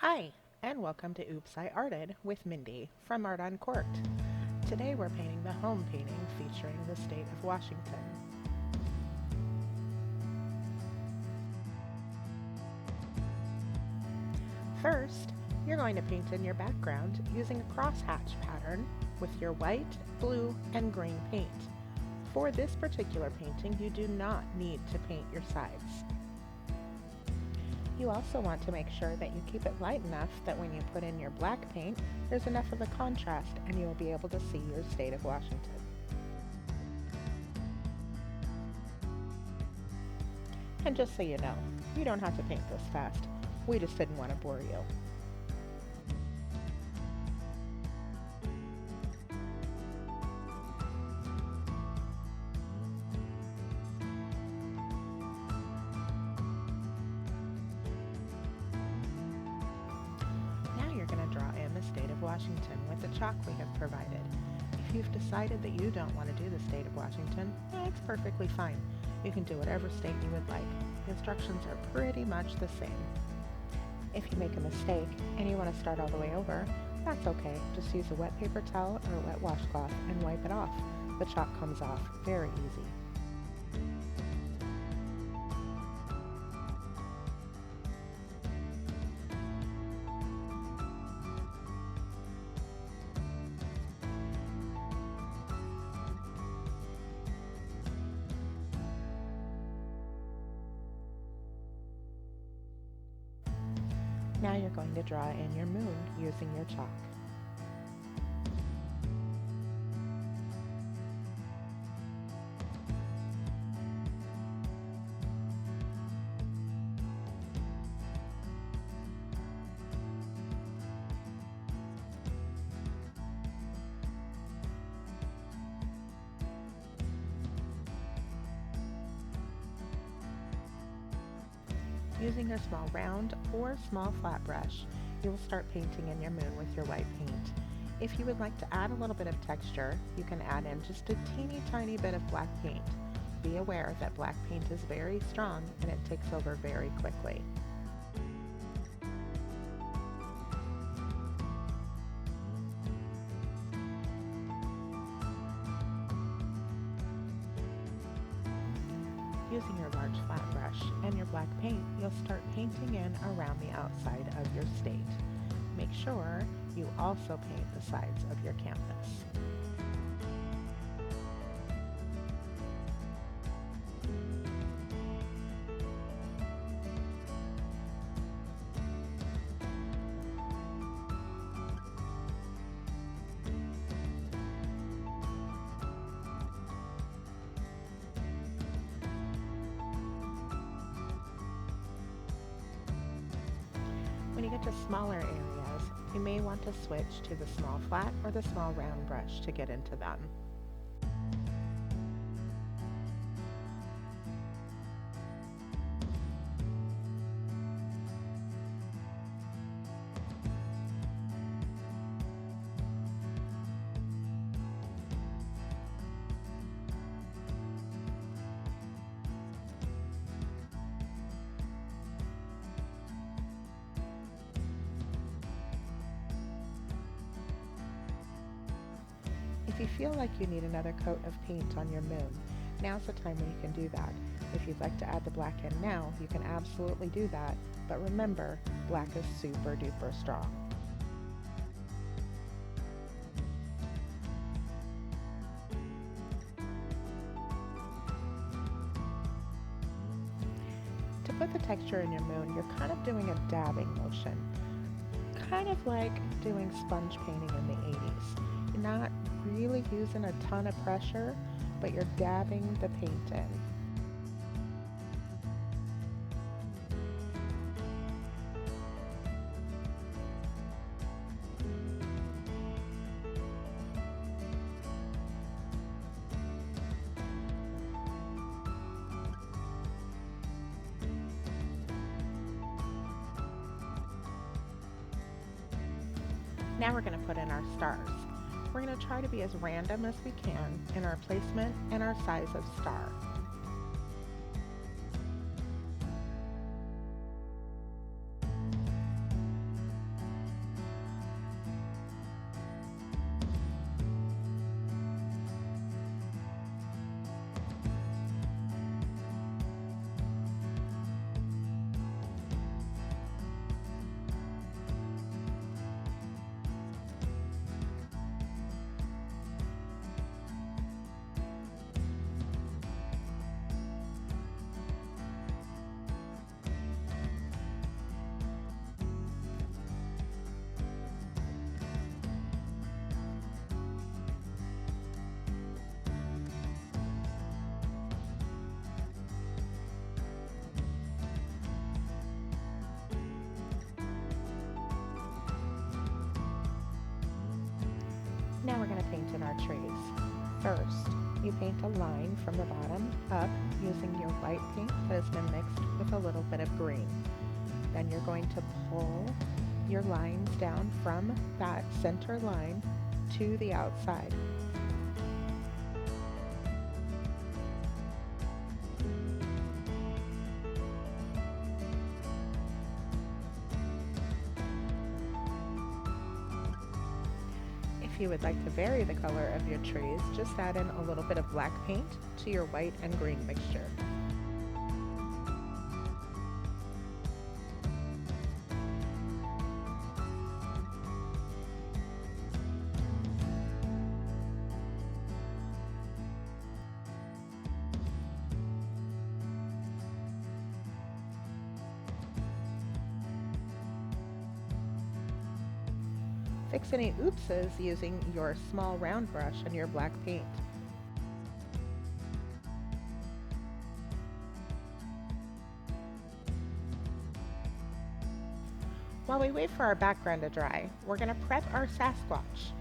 Hi, and welcome to Oops, I Arted with Mindy from Art Uncorked. Today we're painting the home painting featuring the state of Washington. First, you're going to paint in your background using a crosshatch pattern with your white, blue, and green paint. For this particular painting, you do not need to paint your sides. You also want to make sure that you keep it light enough that when you put in your black paint, there's enough of a contrast and you will be able to see your state of Washington. And just so you know, you don't have to paint this fast. We just didn't want to bore you. Now you're going to draw in the state of Washington with the chalk we have provided. If you've decided that you don't want to do the state of Washington, it's perfectly fine. You can do whatever state you would like. The instructions are pretty much the same. If you make a mistake and you want to start all the way over, that's okay. Just use a wet paper towel or a wet washcloth and wipe it off. The chalk comes off very easy. Now you're going to draw in your moon using your chalk. Using a small round or small flat brush, you will start painting in your moon with your white paint. If you would like to add a little bit of texture, you can add in just a teeny tiny bit of black paint. Be aware that black paint is very strong and it takes over very quickly. Using your large flat brush and your black paint, you'll start painting in around the outside of your state. Make sure you also paint the sides of your canvas. When you get to smaller areas, you may want to switch to the small flat or the small round brush to get into them. If you feel like you need another coat of paint on your moon, now's the time when you can do that. If you'd like to add the black in now, you can absolutely do that, but remember, black is super duper strong. To put the texture in your moon, you're kind of doing a dabbing motion, kind of like doing sponge painting in the 80s. You're not really using a ton of pressure, but you're dabbing the paint in. Now we're going to put in our stars. We're going to try to be as random as we can in our placement and our size of star. painted our trees. First, you paint a line from the bottom up using your white paint that has been mixed with a little bit of green. Then you're going to pull your lines down from that center line to the outside. If you would like to vary the color of your trees, just add in a little bit of black paint to your white and green mixture. Fix any oopses using your small round brush and your black paint. While we wait for our background to dry, we're going to prep our Sasquatch.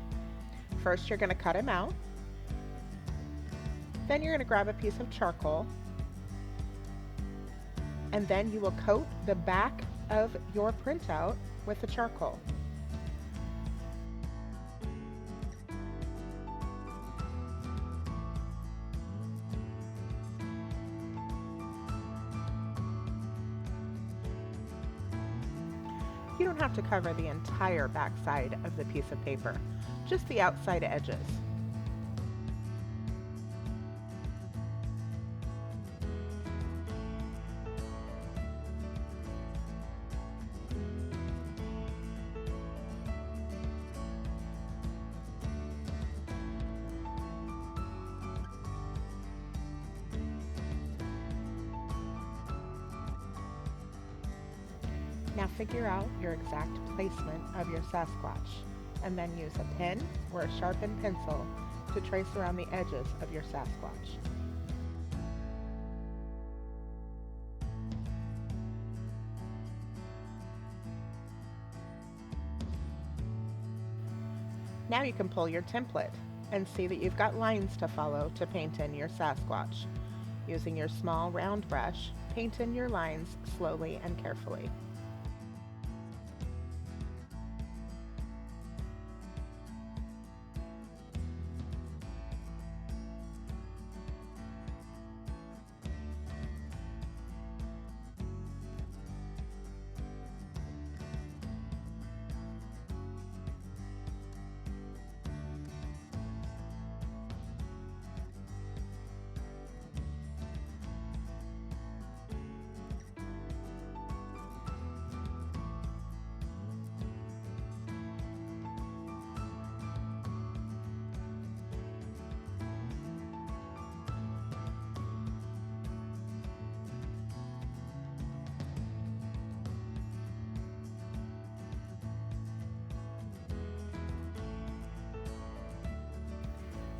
First, you're going to cut him out. Then you're going to grab a piece of charcoal, and then you will coat the back of your printout with the charcoal. You don't have to cover the entire back side of the piece of paper, just the outside edges. Now figure out your exact placement of your Sasquatch, and then use a pen or a sharpened pencil to trace around the edges of your Sasquatch. Now you can pull your template and see that you've got lines to follow to paint in your Sasquatch. Using your small round brush, paint in your lines slowly and carefully.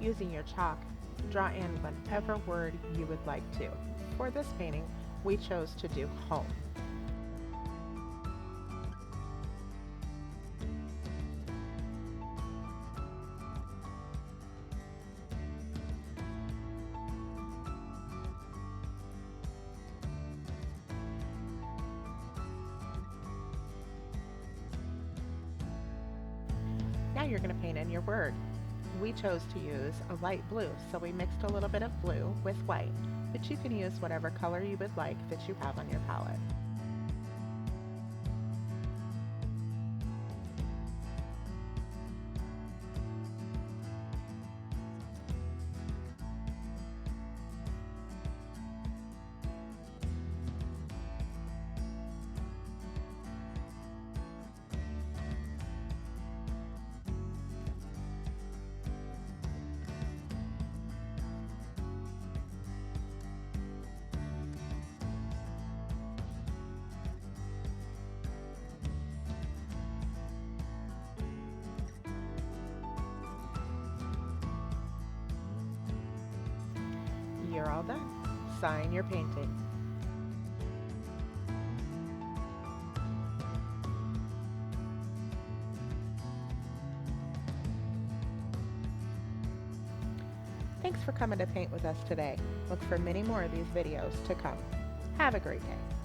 Using your chalk, draw in whatever word you would like to. For this painting, we chose to do home. Now you're going to paint in your word. We chose to use a light blue, so we mixed a little bit of blue with white, but you can use whatever color you would like that you have on your palette. You're all done. Sign your painting. Thanks for coming to paint with us today. Look for many more of these videos to come. Have a great day.